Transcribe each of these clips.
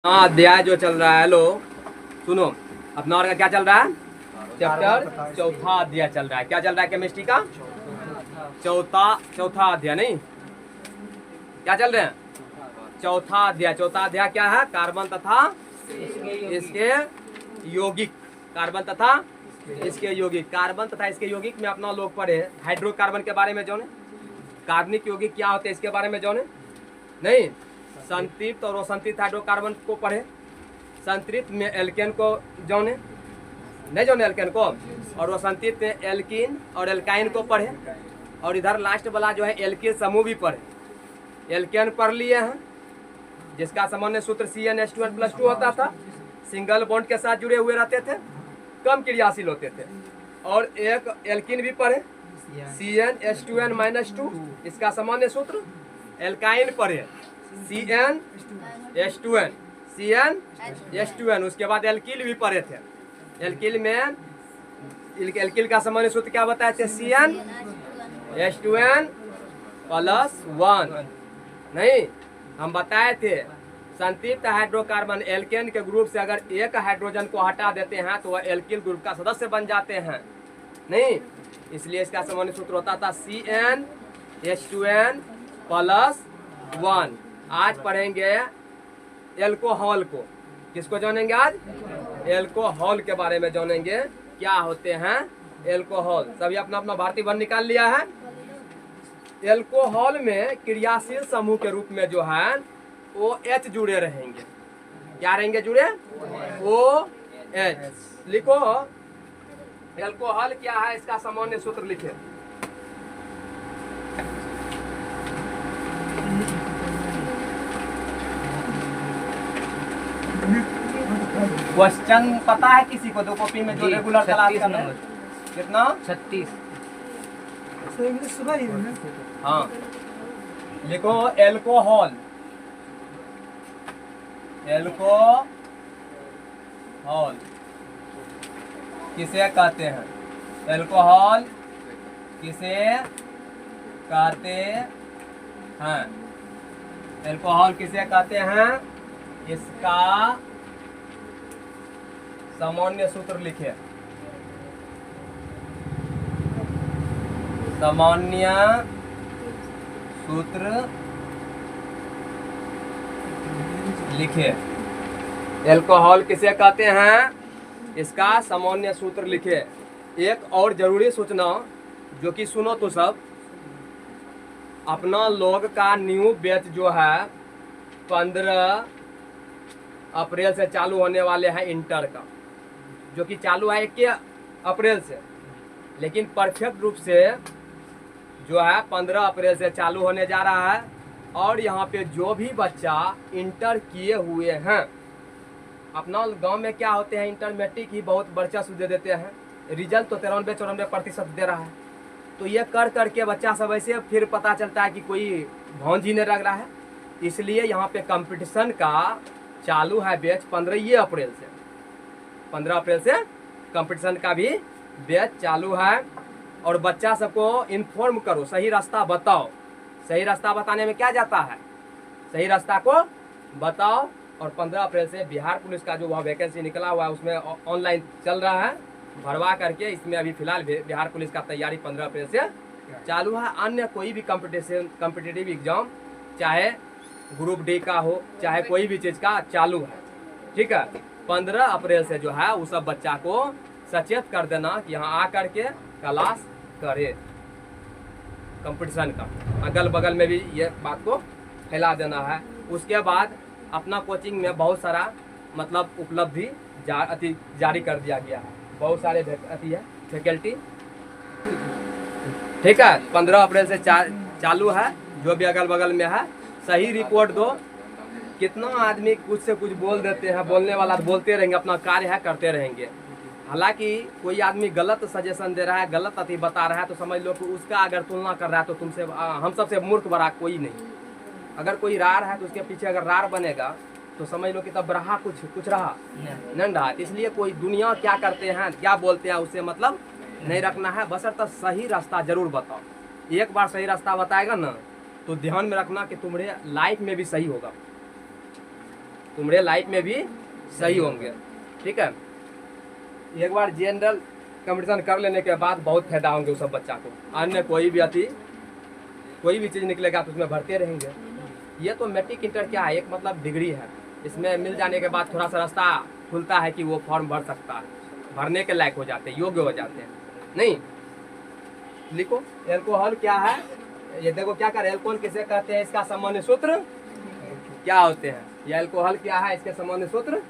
हाँ, अध्याय जो चल रहा है, हेलो सुनो, अपना और का क्या चल रहा है? चैप्टर चौथा अध्याय चल रहा है। क्या चल रहा है? केमिस्ट्री का चौथा अध्याय। नहीं, क्या चल रहे हैं? चौथा अध्याय। चौथा अध्याय क्या है? कार्बन तथा इसके यौगिक। कार्बन तथा इसके यौगिक। कार्बन तथा इसके यौगिक में अपना लोग पढ़े हाइड्रोकार्बन के बारे में जाने, कार्बनिक यौगिक क्या होते हैं इसके बारे में जाने। नहीं, संतृप्त और असंतृप्त हाइड्रोकार्बन को पढ़े। संतृप्त में एल्केन को जाने, नहीं जाने एल्केन को, और असंतृप्त में एल्कीन और एल्काइन को पढ़े। और इधर लास्ट वाला जो है एल्किल समूह भी पढ़े। एल्केन पढ़ लिए हैं, जिसका सामान्य सूत्र CnH2n+2 होता था। सिंगल बॉन्ड के साथ जुड़े हुए रहते थे, कम क्रियाशील होते थे। और एक एल्कीन भी पढ़े, CnH2n-2, इसका सामान्य सूत्र। एल्काइन पढ़े, CnH2n, उसके बाद एल्किल भी पढ़े थे। एल्किल में एल्किल का सामान्य सूत्र क्या बताए थे? CnH2n+1। नहीं, हम बताए थे संतृप्त हाइड्रोकार्बन एल्केन के ग्रुप से अगर एक हाइड्रोजन को हटा देते हैं तो वह एल्किल ग्रुप का सदस्य बन जाते हैं। नहीं, इसलिए इसका सामान्य सूत्र होता था CnH2n+1। आज पढ़ेंगे एल्कोहल को। किसको जानेंगे आज? एल्कोहल के बारे में जानेंगे, क्या होते हैं एल्कोहल। सभी अपना अपना भारतीय वन निकाल लिया है। एल्कोहल में क्रियाशील समूह के रूप में जो है OH जुड़े रहेंगे। क्या रहेंगे जुड़े? OH। लिखो एल्कोहल क्या है, इसका सामान्य सूत्र लिखे। क्वेश्चन पता है किसी को? दो कॉपी में जो रेगुलर क्लास का नंबर कितना? 36। हाँ, लिखो एल्कोहल। एल्कोहल किसे कहते हैं? एल्कोहल किसे कहते हैं? एल्कोहल किसे कहते हैं? इसका सामान्य सूत्र लिखे। सामान्य सूत्र लिखे। एल्कोहल किसे कहते हैं? इसका सामान्य सूत्र लिखे। एक और जरूरी सूचना जो कि सुनो तो सब, अपना लोग का न्यू बैच जो है 15 अप्रैल से चालू होने वाले हैं इंटर का, जो कि चालू है 1 अप्रैल से, लेकिन परफेक्ट रूप से जो है 15 अप्रैल से चालू होने जा रहा है। और यहाँ पे जो भी बच्चा इंटर किए हुए हैं, अपना गांव में क्या होते हैं, इंटर मैट्रिक ही बहुत वर्चस्व दे देते हैं। रिजल्ट तो 93-94% दे रहा है। तो ये कर करके बच्चा सब ऐसे फिर पता चलता है कि कोई भौंज ही नहीं लग रहा है। इसलिए यहाँ पे कंपटीशन का चालू है बैच 15 अप्रैल से। 15 अप्रैल से कंपटीशन का भी बैच चालू है। और बच्चा सबको इन्फॉर्म करो, सही रास्ता बताओ। सही रास्ता बताने में क्या जाता है? सही रास्ता को बताओ। और 15 अप्रैल से बिहार पुलिस का जो वह वैकेंसी निकला हुआ है उसमें ऑनलाइन चल रहा है, भरवा करके इसमें अभी फिलहाल बिहार पुलिस का तैयारी 15 अप्रैल से चालू है। अन्य कोई भी कॉम्पिटिटिव एग्जाम, चाहे ग्रुप डी का हो, चाहे कोई भी चीज़ का, चालू है। ठीक है, 15 अप्रैल से जो है वो सब बच्चा को सचेत कर देना कि यहाँ आ करके क्लास करे। कंपटीशन का अगल बगल में भी ये बात को फैला देना है। उसके बाद अपना कोचिंग में बहुत सारा मतलब उपलब्धि जारी कर दिया गया है। बहुत सारे फैकल्टी। ठीक है, 15 अप्रैल से चालू है। जो भी अगल बगल में है सही रिपोर्ट दो। कितना आदमी कुछ से कुछ बोल देते हैं, बोलने वाला बोलते रहेंगे, अपना कार्य है करते रहेंगे। हालांकि कोई आदमी गलत सजेशन दे रहा है, गलत अति बता रहा है, तो समझ लो कि उसका अगर तुलना कर रहा है तो तुमसे हम सबसे मूर्ख बड़ा कोई नहीं। अगर कोई रार है तो उसके पीछे अगर रार बनेगा तो समझ लो कि तब रहा कुछ रहा नहीं रहा। इसलिए कोई दुनिया क्या करते हैं, क्या बोलते हैं, उससे मतलब नहीं रखना है। बशर्ते सही रास्ता जरूर बताओ। एक बार सही रास्ता बताएगा ना तो ध्यान में रखना कि तुम्हारे लाइफ में भी सही होगा। तुम्हारे लाइफ में भी सही होंगे। ठीक है, एक बार जनरल कंपटीशन कर लेने के बाद बहुत फायदा होंगे उस सब बच्चा को। अन्य कोई भी चीज़ निकलेगा तो उसमें भरते रहेंगे। ये तो मैट्रिक इंटर क्या है, एक मतलब डिग्री है। इसमें मिल जाने के बाद थोड़ा सा रास्ता खुलता है कि वो फॉर्म भर सकता है, भरने के लायक हो जाते हैं, योग्य हो जाते हैं। नहीं लिखो, एल्कोहल क्या है, ये देखो क्या कर, एल्कोहल किसे कहते हैं, इसका सामान्य सूत्र क्या होते हैं, ये एल्कोहल क्या है, इसके सामान्य सूत्र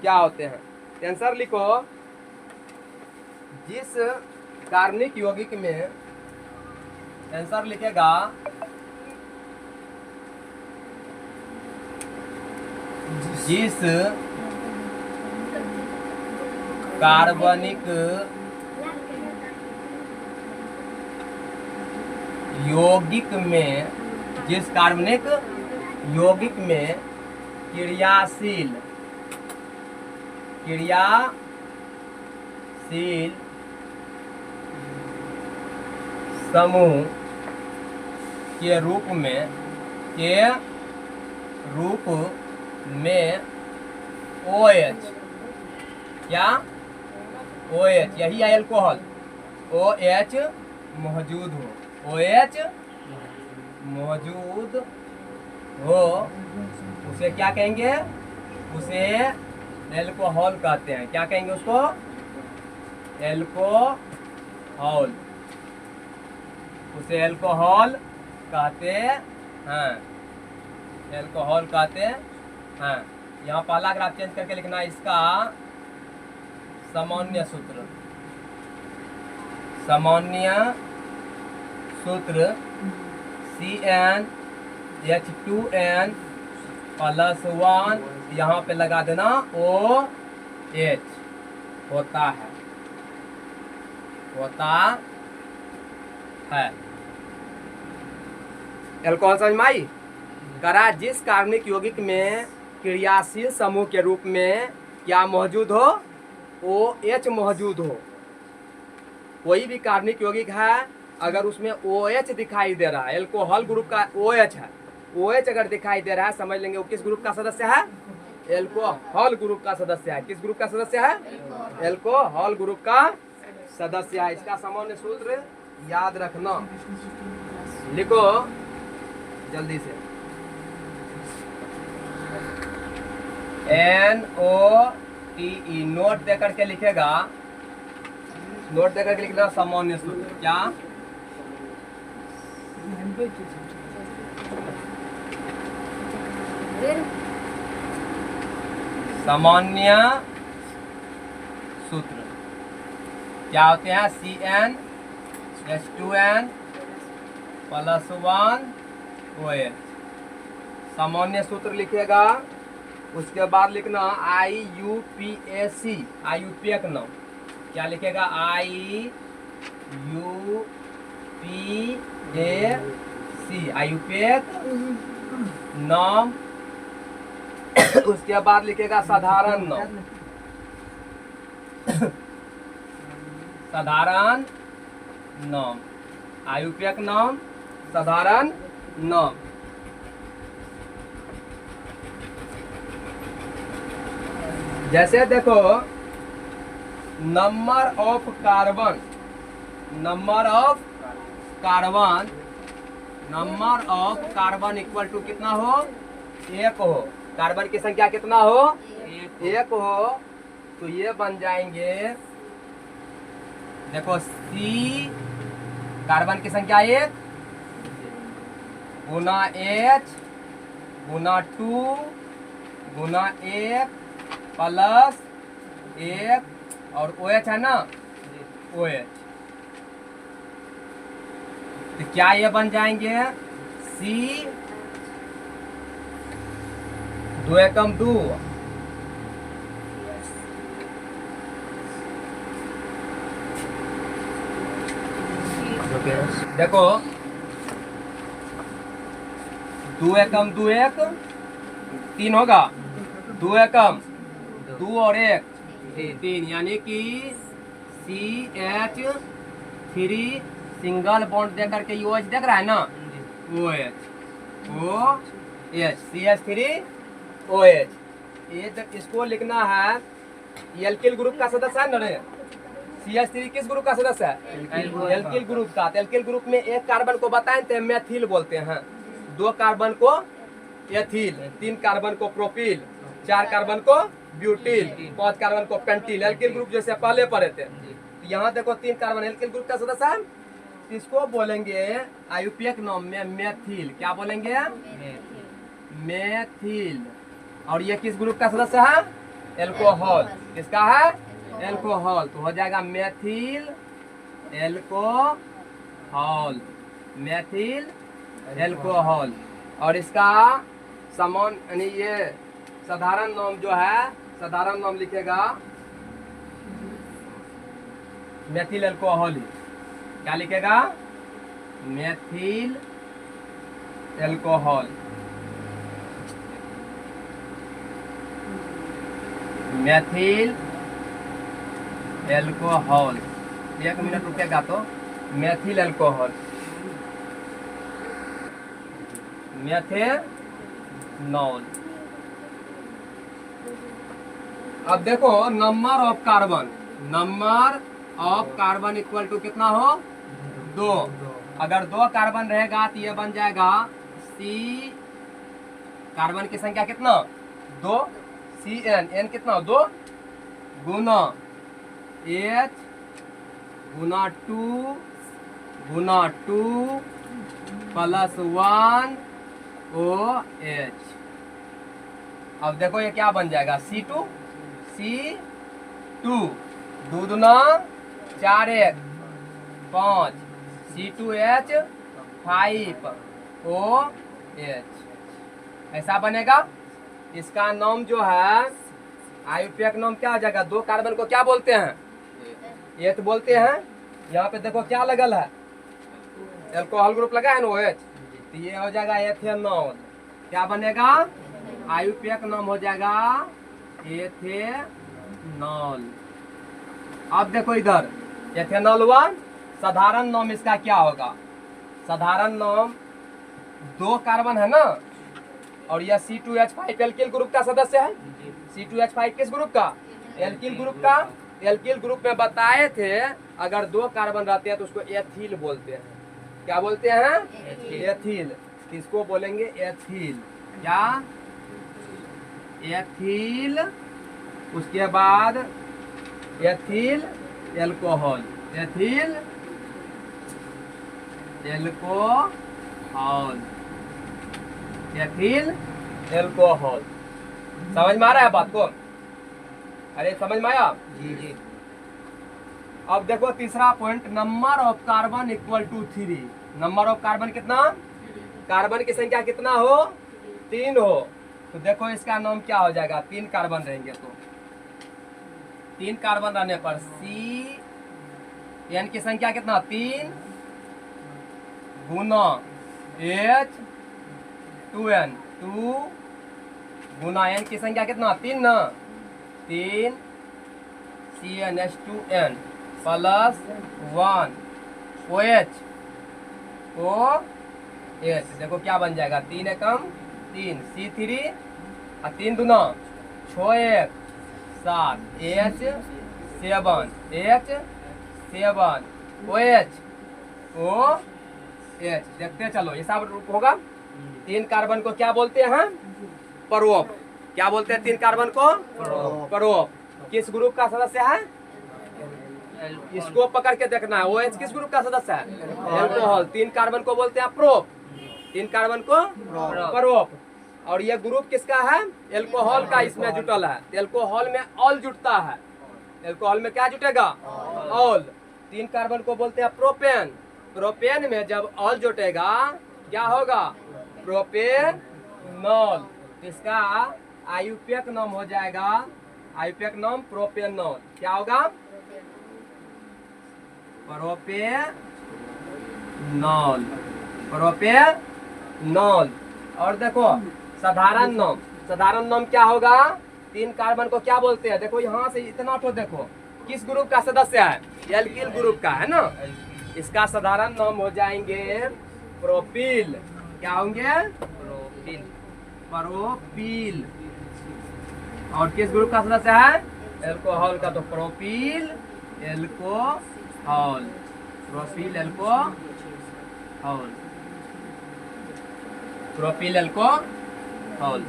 क्या होते हैं। आंसर लिखो, जिस कार्बनिक यौगिक में, आंसर लिखेगा जिस कार्बनिक यौगिक में, जिस कार्बनिक यौगिक में क्रियाशील समूह के रूप में OH, क्या OH, यही है एल्कोहल, OH मौजूद हो, OH मौजूद हो, उसे क्या कहेंगे, उसे एल्कोहल कहते हैं। क्या कहेंगे उसको, एल्कोहल, उसे एल्कोहल कहते हैं, एल्कोहल कहते हैं। यहाँ पहला ग्राफ चेंज करके लिखना, इसका सामान्य सूत्र, CnH2n +1, यहाँ पे लगा देना OH होता है। एल्कोहल समझ में आई? करा, जिस कार्बनिक यौगिक में क्रियाशील समूह के रूप में क्या मौजूद हो, OH मौजूद हो। कोई भी कार्बनिक यौगिक है, अगर उसमें OH दिखाई दे रहा है, एल्कोहल ग्रुप का OH है, OH अगर दिखाई दे रहा है, समझ लेंगे वो किस ग्रुप का सदस्य है, एल्कोहल ग्रुप का सदस्य है। किस ग्रुप का सदस्य है, एल्कोहल ग्रुप का सदस्य है। इसका सामान्य सूत्र याद रखना, लिखो जल्दी से, NOTE, नोट दे करके लिखेगा, नोट दे करके लिखना सामान्य सूत्र, क्या, सामान्य सूत्र क्या होते हैं, CnH2n +1 OH, सामान्य सूत्र लिखेगा। उसके बाद लिखना IUPAC, IUPAC नाम, क्या लिखेगा, IUPAC नाम। उसके बाद लिखेगा साधारण नाम, साधारण नाम, IUPAC नाम, साधारण नाम। जैसे देखो, number of carbon, number of carbon equal to कितना हो, 1 हो। कार्बन की संख्या कितना हो, 1 हो। तो ये बन जाएंगे, देखो C, कार्बन की संख्या 1 गुना H गुना 2 गुना 1 +1 और OH है ना, OH। तो क्या ये बन जाएंगे, C 2 एकम 2, देखो 2 एकम 2 1 3 होगा, 2 एकम 2 और 1 3, यानी कि CH3 सिंगल बॉन्ड दे करके OH देख रहा है ना, OH CH3 OH। इसको लिखना है, एल्किल ग्रुप का सदस्य है ना, CH3 किस ग्रुप का सदस्य है? एल्किल ग्रुप का। तो एल्किल ग्रुप में एक कार्बन को बताएं तो मेथिल बोलते हैं, 2 कार्बन को एथिल, 3 कार्बन को प्रोपिल, 4 कार्बन को ब्यूटिल, 5 कार्बन को पेंटिल। एल्किल ग्रुप जैसे पहले पढ़े थे। तो यहाँ देखो 3 कार्बन एल्किल ग्रुप का सदस्य है, इसको बोलेंगे आयुपीएक नाम में मेथिल। क्या बोलेंगे? मेथिल। और ये किस ग्रुप का सदस्य है? एल्कोहल। किसका है? एल्कोहल। तो हो जाएगा मेथिल एल्कोहल, मेथिल एल्कोहल। और इसका समान यानी ये साधारण नाम जो है, साधारण नाम लिखेगा मेथिल एल्कोहल ही। क्या लिखेगा? Methyl alcohol, methyl alcohol. 1 minute रुकेगा तो मेथिल एल्कोहल, मेथेनॉल। अब देखो number of carbon, number of carbon equal to कितना हो? 2। अगर 2 कार्बन रहेगा तो ये बन जाएगा C, कार्बन की संख्या कितना? 2, CN, N कितना? 2 गुना H गुना 2 प्लस 1 OH। अब देखो ये क्या बन जाएगा? C2, 2 दूना 4 1 5, C2H 5 OH, ऐसा बनेगा। इसका नाम जो है आयुपीएक नाम क्या आ जाएगा? 2 कार्बन को क्या बोलते हैं? एथ बोलते हैं। यहाँ पे देखो क्या लगल है? एल्कोहल ग्रुप लगा है ना, OH। तो ये हो जाएगा एथेनॉल। क्या बनेगा? आयुपीएक नाम हो जाएगा एथेनॉल। अब देखो इधर एथेनॉल 1, साधारण नाम इसका क्या होगा? साधारण नाम 2 कार्बन है ना, और यह C2H5 एल्किल ग्रुप का सदस्य है। C2H5 किस ग्रुप का? एल्किल ग्रुप का। एल्किल ग्रुप में बताए थे अगर 2 कार्बन रहते हैं तो उसको एथिल बोलते हैं। क्या बोलते हैं? एथिल। इसको बोलेंगे एथिल। क्या? एथिल। उसके बाद ethyl alcohol, ethyl alcohol, ethyl alcohol. समझ में आ रहा है बात को? अरे समझ में आया? जी। अब देखो तीसरा point, number of carbon equal to 3। Number of carbon कितना? कार्बन की संख्या कितना हो? 3 हो। तो देखो इसका नाम क्या हो जाएगा? 3 कार्बन रहेंगे तो 3 कार्बन रहने पर CN की संख्या कितना? 3 गुना H 2N, 2 गुना N की संख्या कितना? 3 ना, 3 CnH2n प्लस 1 OH। देखो क्या बन जाएगा? 3 एकम 3 C3 और 3 दूना 6 1 7 H7 OH। देखते चलो ये सब रूप होगा। 3 कार्बन को क्या बोलते हैं? प्रोप। क्या बोलते हैं 3 कार्बन को? प्रोप। किस ग्रुप का सदस्य है? इसको पकड़ के देखना है। OH किस ग्रुप का सदस्य है? एल्कोहल। 3 कार्बन को बोलते हैं प्रोप, 3 कार्बन को प्रोप। और ये ग्रुप किसका है? एल्कोहल का इसमें जुटल है। एल्कोहल में ऑल जुटता है। एल्कोहल में क्या जुटेगा? ऑल। 3 कार्बन को बोलते हैं प्रोपेन। प्रोपेन में जब ऑल जुटेगा क्या होगा? प्रोपेनॉल। इसका आयुपीएक नाम हो जाएगा, आयुपीएक नाम प्रोपेनॉल। क्या होगा? Propanol, propanol. और देखो साधारण नाम, साधारण नाम क्या होगा? 3 कार्बन को क्या बोलते हैं? देखो यहाँ से इतना तो देखो किस ग्रुप का सदस्य है? एल्किल ग्रुप का है ना। इसका साधारण नाम हो जाएंगे प्रोपिल। क्या होंगे? Propyl, propyl. और किस ग्रुप का सदस्य है? एल्कोहल का। तो propyl alcohol, propyl alcohol, propyl alcohol.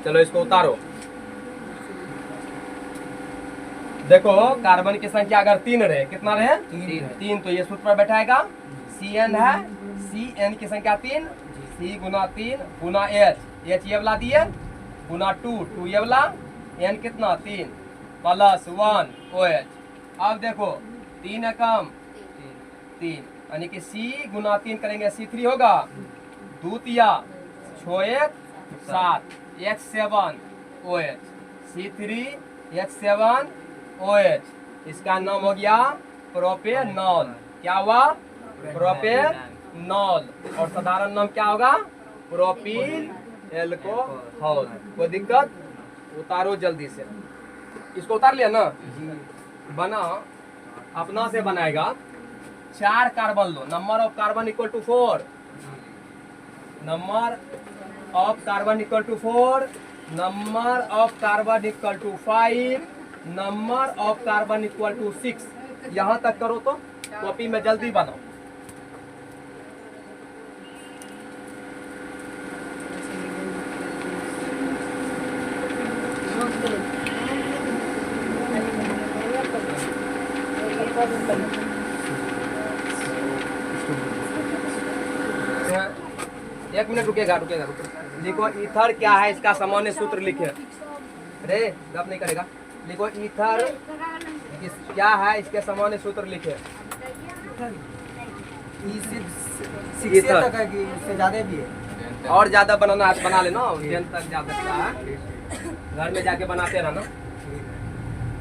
चलो इसको उतारो। देखो कार्बन की संख्या अगर 3 रहे, कितना रहे? 3। तो ये सूत्र पर बैठाएगा Cn है, Cn की संख्या 3, C गुना 3 गुना H ये वाला दिए गुना 2 ये वाला, N कितना 3 प्लस 1 OH। अब देखो 3 एकम 3 यानी कि C गुना 3 करेंगे C3 होगा, 2 तिया 6 1 7 H7 OH, C3 H7 OH। इसका नाम हो गया प्रोपेनॉल। क्या हुआ? प्रोपेनॉल। और साधारण नाम क्या होगा? Propyl alcohol. कोई दिक्कत? उतारो जल्दी से। इसको उतार लिया ना? बना अपना से बनाएगा। 4 कार्बन लो, number of carbon equal to 4, number of carbon equal to 4, number of carbon equal to 5, number of carbon equal to 6। यहाँ तक करो तो कॉपी में जल्दी बनाओ। एक मिनट रुकेगा। लिखो ईथर क्या है, इसका सामान्य सूत्र लिखे। अरे गप नहीं करेगा। लिखो ईथर क्या है, इसके सामान्य सूत्र लिखे। ईथर उससे ज्यादा भी है। और ज्यादा बनाना है बना लेना, 10 तक जा सकता है, घर में जाके बनाते रहना।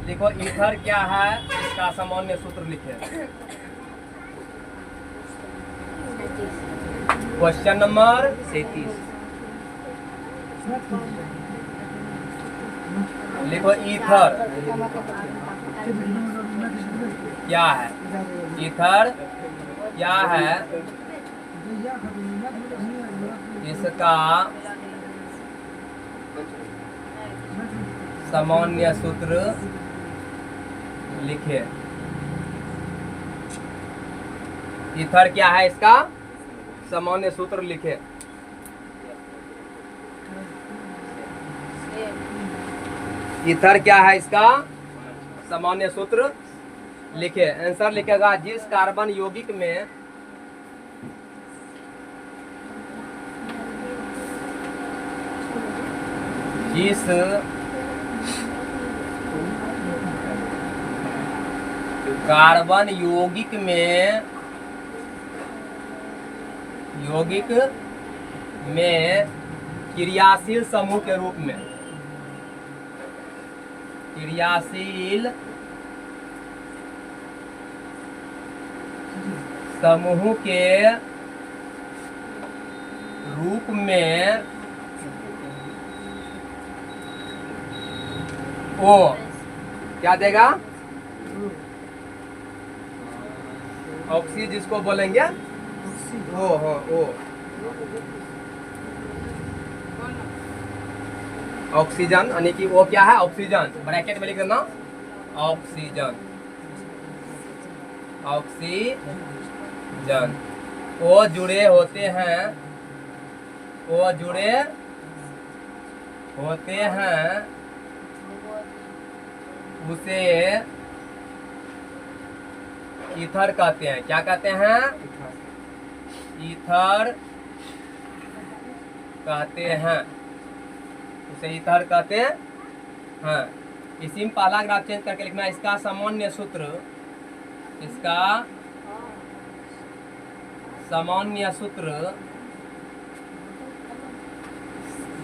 लिखो ईथर क्या है, इसका सामान्य सूत्र लिखे। Question number 37। लिखो ईथर क्या है, ईथर क्या है, इसका सामान्य सूत्र लिखे। ईथर क्या है, इसका सामान्य सूत्र लिखे। ईथर क्या है, इसका सामान्य सूत्र लिखे। आंसर लिखेगा जिस कार्बन यौगिक में जिस कार्बन यौगिक में क्रियाशील समूह के रूप में, क्रियाशील समूह के रूप में ओ क्या देगा, ऑक्सी जिसको बोलेंगे ओ, हाँ ओ, ऑक्सीजन यानी कि वो क्या है, ऑक्सीजन, ब्रैकेट में लिख देना ऑक्सीजन, ऑक्सीजन। ओ जुड़े होते हैं, ओ जुड़े होते हैं, उसे ईथर कहते हैं। क्या कहते हैं, ईथर कहते हैं, उसे ईथर कहते हैं। इसी में पहला ग्राफ चेंज करके लिखना इसका सामान्य सूत्र, इसका सामान्य सूत्र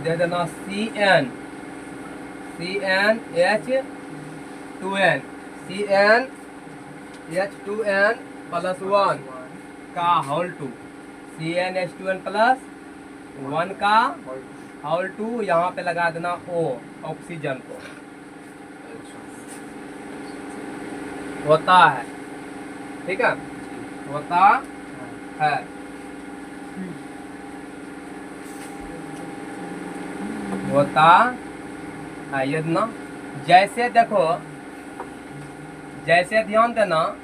दे देना CnH2n, CnH2n प्लस 1 का होल 2, CnH2n प्लस 1 का होल 2, यहाँ पे लगा देना O, ऑक्सीजन को। होता है, ठीक है, होता है। होता है यदि जैसे देखो, जैसे ध्यान देना,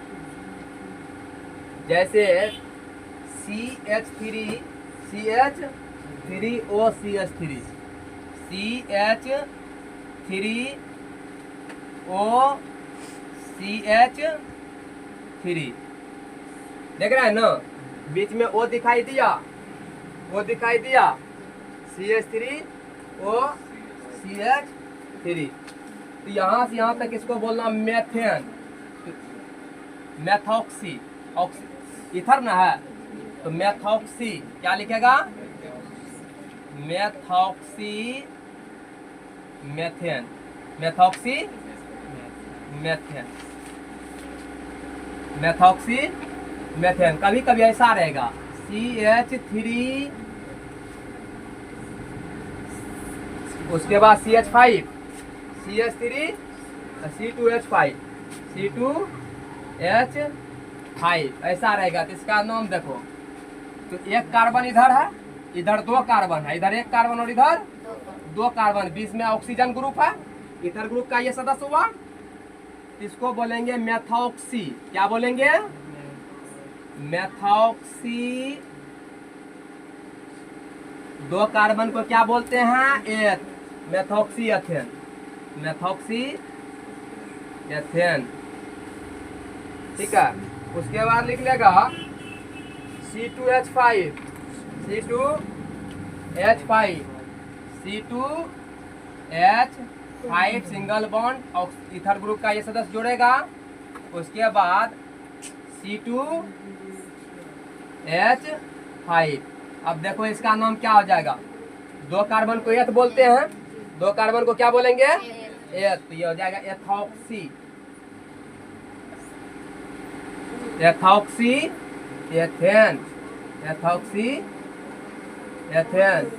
जैसे CH3 CH3OCH3 CH3OCH3 देख रहे हैं ना, बीच में O दिखाई दिया, वो दिखाई दिया CH3OCH3। तो यहाँ से यहाँ तक इसको बोलना मेथेन, मेथॉक्सी, इथर ना है तो मेथॉक्सी क्या लिखेगा, methoxy methane, methoxy methane, methoxy methane. कभी कभी ऐसा रहेगा CH3, उसके बाद CH5, CH3 C2H5, C2H5 ऐसा रहेगा। तो इसका नाम देखो, तो एक कार्बन इधर है, इधर दो कार्बन है, इधर एक कार्बन और इधर दो कार्बन, बीच में ऑक्सीजन ग्रुप है, इथर ग्रुप का ये सदस्य हुआ, इसको बोलेंगे मेथॉक्सी। क्या बोलेंगे, मेथॉक्सी। दो कार्बन को क्या बोलते हैं, एथ, मेथॉक्सी एथेन, मेथॉक्सी एथेन। ठीक है, उसके बाद लिख लेगा C2H5, C2H5, C2H5 single bond ether group का ये सदस्य जोड़ेगा। उसके बाद C2H5। अब देखो इसका नाम क्या हो जाएगा, दो कार्बन को एथ बोलते हैं, दो कार्बन को क्या बोलेंगे, एथ, तो ये हो जाएगा ethoxy, ethoxy ethane, ethoxy ethane.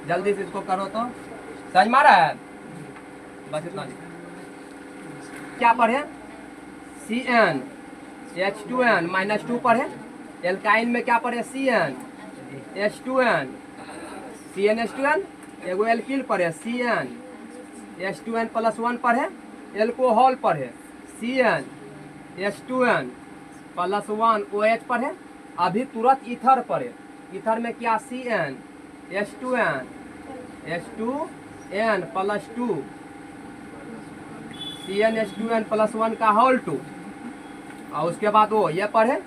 जल्दी से इसको करो तो समझ में आ रहा है, बस इतना। क्या पढ़े, CN H2N -2 पढ़े, एल्काइन में क्या पढ़े, CN H2N, CN H2N, एगो एल्किल पढ़े CN H2N +1 पढ़े, एल्कोहल पढ़े CN H2N +1 OH पढ़े। अभी तुरंत ईथर पढ़े, ईथर में क्या CN H2N H2N +2 CN H2N +1 का होल 2, और उसके बाद वो ये पढ़े।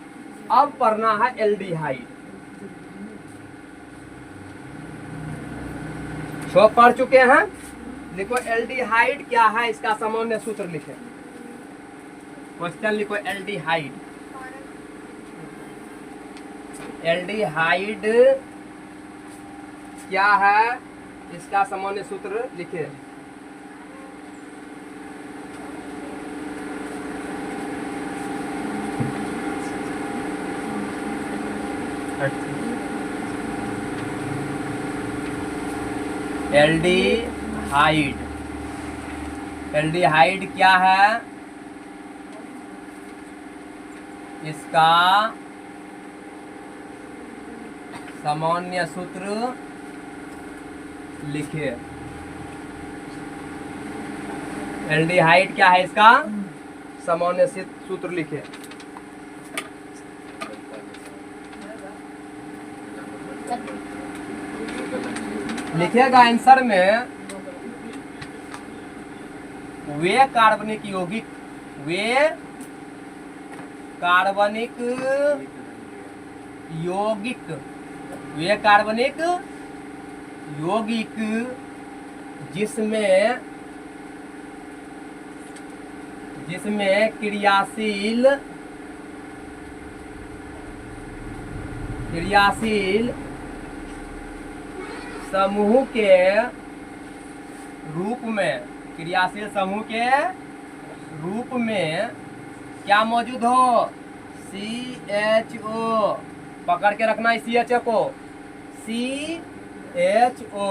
अब पढ़ना है एल्डिहाइड, सब पढ़ चुके हैं। लिखो एल्डिहाइड क्या है, इसका सामान्य सूत्र लिखे, क्वेश्चन लिखो एल्डिहाइड। एल्डिहाइड क्या है, इसका सामान्य सूत्र लिखे। एल्डिहाइड, एल्डिहाइड क्या है, इसका सामान्य सूत्र लिखिए। एल्डिहाइड क्या है, इसका सामान्य सूत्र लिखिए। लिखिएगा आंसर में, वे कार्बनिक यौगिक, वे कार्बनिक यौगिक, वे कार्बनिक यौगिक जिसमें क्रियाशील समूह के रूप में, क्रियाशील समूह के रूप में क्या मौजूद हो, CHO, पकड़ के रखना इस CHO को, CHO,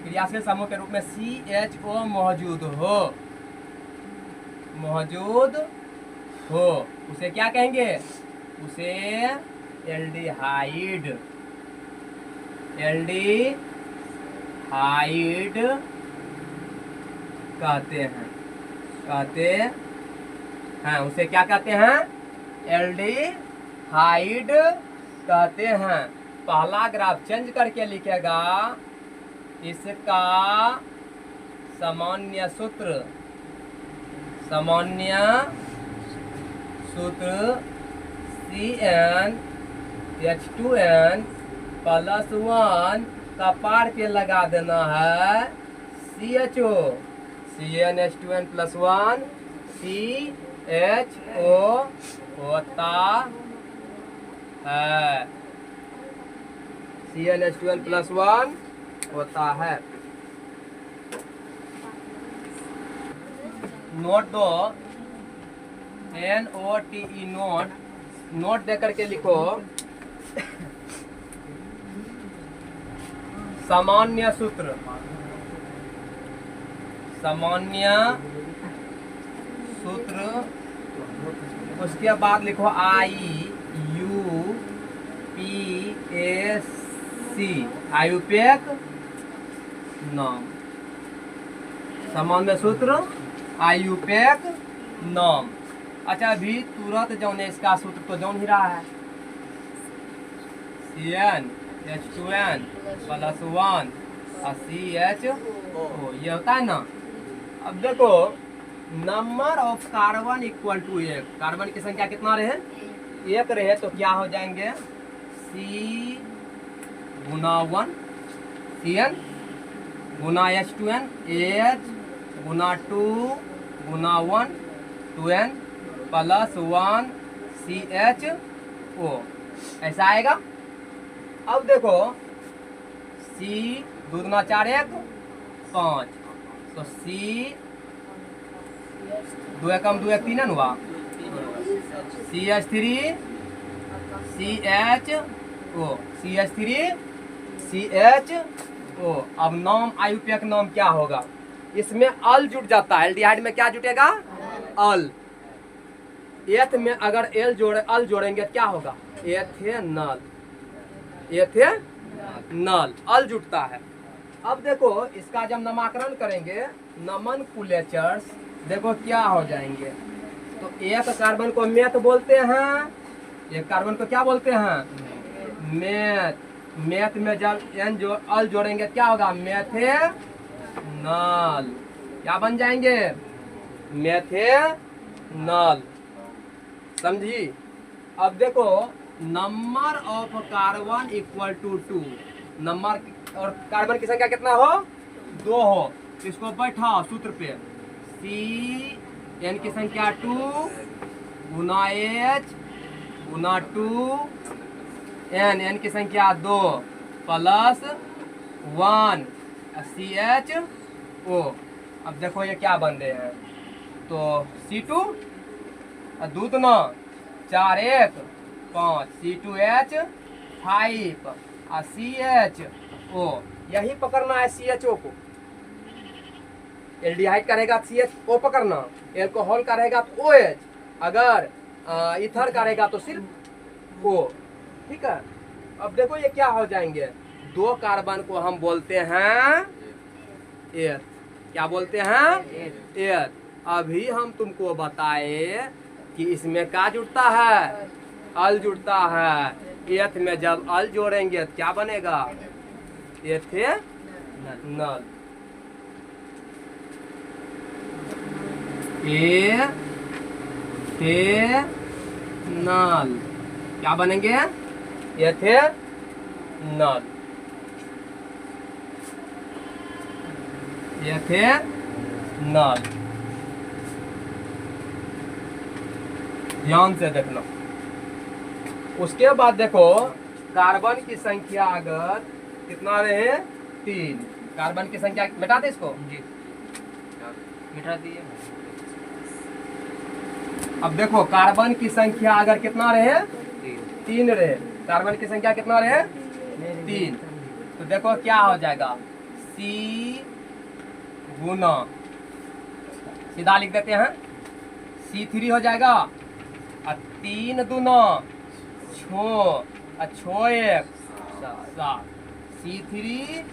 क्रियाशील समूह के रूप में CHO मौजूद हो, उसे क्या कहेंगे, उसे एल्डिहाइड, हाइड कहते हैं उसे क्या कहते हैं? एल्डिहाइड कहते हैं। पहला ग्राफ चेंज करके लिखेगा, इसका सामान्य सूत्र CnH2n + 1 का पार पे लगा देना है CHO, CnH2n + 1 CHO होता है, CnH2n + 1 होता है। नोट दो, NOTE नोट देकर के लिखो, सामान्य सूत्र, उसके बाद लिखो IUPAC, आयुपेक नाम, सामान्य सूत्र आयुपेक नाम। अच्छा, अभी तुरंत जौन है इसका सूत्र तो जौन ही रहा है, CnH2n + 1 CHO, ये होता है ना। अब देखो, number of carbon equal to 1, carbon की संख्या कितना रहे? 1 रहे, तो क्या हो जाएंगे? C × 1 Cn × H2n, H × 2 × 1 2n + 1 CHO, ऐसा आएगा। अब देखो, C 2 × 4 1 5, तो C 2 × 2 1 3 हुआ, CH3 CHO। अब नाम आयुपेक नाम क्या होगा? इसमें अल जुट जाता है, एल्डिहाइड में क्या जुटेगा? अल। एथ में अगर अल जोड़ेंगे क्या होगा? एथेनॉल, अल जुटता है। अब देखो, इसका जब नामकरण करेंगे, नोमेनक्लेचर्स, देखो क्या हो जाएंगे। तो एक कार्बन को मेथ बोलते हैं, एक कार्बन को क्या बोलते हैं? मेथ। मेथ में जब अल जोड़ेंगे क्या होगा? मेथेनॉल। क्या बन जाएंगे? मेथेनॉल। समझी? अब देखो, number of carbon equal to 2, number और कार्बन की संख्या कितना हो? 2 हो। इसको बैठाओ सूत्र पे, Cn की संख्या 2 × H × 2 n की संख्या 2 + 1 CHO। अब देखो ये क्या बन रहे हैं, तो C2 2 × 9 4 1 5 C2H5 CHO। यही पकड़ना है CHO को। एल्डिहाइड का रहेगा CHO पकड़ना, एल्कोहल का रहेगा तो OH, अगर ईथर का रहेगा तो सिर्फ O। ठीक है। अब देखो ये क्या हो जाएंगे, 2 कार्बन को हम बोलते हैं एथ। क्या बोलते हैं? एथ। अभी हम तुमको बताए कि इसमें क्या जुड़ता है? अल जुड़ता है। एथ में जब अल जोड़ेंगे तो क्या बनेगा? एथेनॉल। एथेनॉल क्या बनेंगे? एथेनॉल। एथेनॉल। ध्यान से देखना। उसके बाद देखो, कार्बन की संख्या अगर कितना रहे? 3। कार्बन की संख्या मिटा दे इसको जी, मिटा दिए। अब देखो, कार्बन की संख्या अगर कितना रहे? 3 रहे। कार्बन की संख्या कितना रहे? 3। तो देखो क्या हो जाएगा, C गुना, सीधा लिख देते हैं, C3 हो जाएगा, और 3 दूना 6 और 6 1 7, C3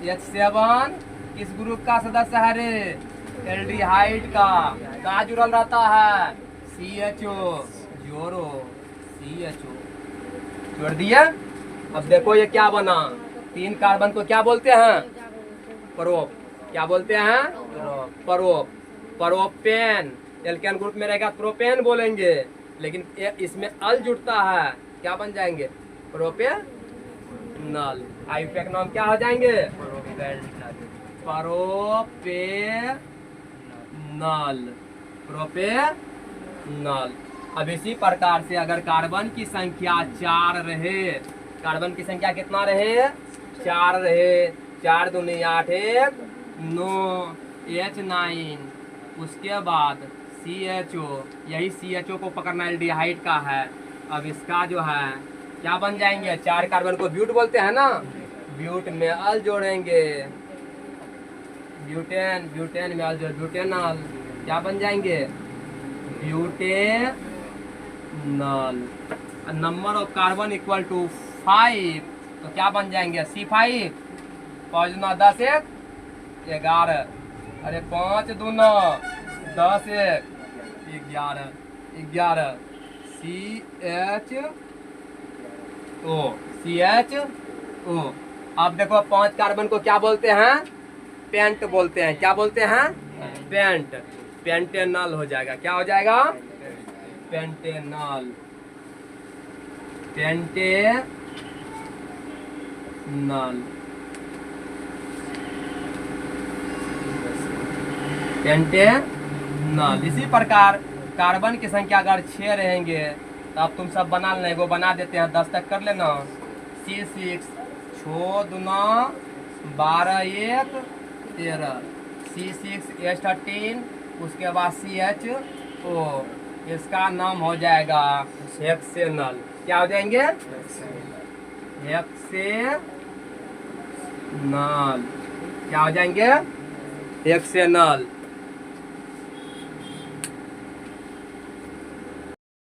H7 किस ग्रुप का सदस्य है रे? एल्डिहाइड का। कहाँ जुड़ल रहता है? CHO जोरो CHO जोड़ दिया। अब देखो ये क्या बना, 3 कार्बन को क्या बोलते हैं? प्रोप। क्या बोलते हैं? प्रोप। प्रोपेन। एल्केन ग्रुप में रहेगा प्रोपेन बोलेंगे, लेकिन इसमें अल जुड़ता है, क्या बन जाएंगे? प्रोपेनल। आयुपैक नाम क्या हो जाएंगे? प्रोपेनल। प्रोपेनल। अब इसी प्रकार से अगर कार्बन की संख्या 4 रहे, कार्बन की संख्या कितना रहे? 4 रहे, 4 दूनी 8 1 9 H9, उसके बाद CHO, यही CHO को पकड़ना एल्डिहाइड का है। अब इसका जो है क्या बन जाएंगे? 4 कार्बन को ब्यूट बोलते हैं ना, ब्यूट में अल जोड़ेंगे, ब्यूटेन, ब्यूटेन में अल जोड़, ब्यूटेनल। क्या बन जाएंगे? Butanal. Number of carbon equal to 5, तो क्या बन जाएंगे? C5। 5 दूना 10 1 11, अरे 5 दूना 10 1 11 11 CHO। अब देखो 5 कार्बन को क्या बोलते हैं? पेंट बोलते हैं। क्या बोलते हैं? पेंट। पेंटेनल हो जाएगा। क्या हो जाएगा? पेंटेनल। पेंटेनल। पेंटेनल। इसी प्रकार कार्बन की संख्या अगर 6 रहेंगे तो अब तुम सब बना लेना, वो बना देते हैं, 10 तक कर लेना। C6 6 दूना 12 1 13, C6 H13, उसके बाद CHO, इसका नाम हो जाएगा हेक्सेनल। क्या हो जाएंगे? हेक्सेनल। क्या हो जाएंगे? हेक्सेनल।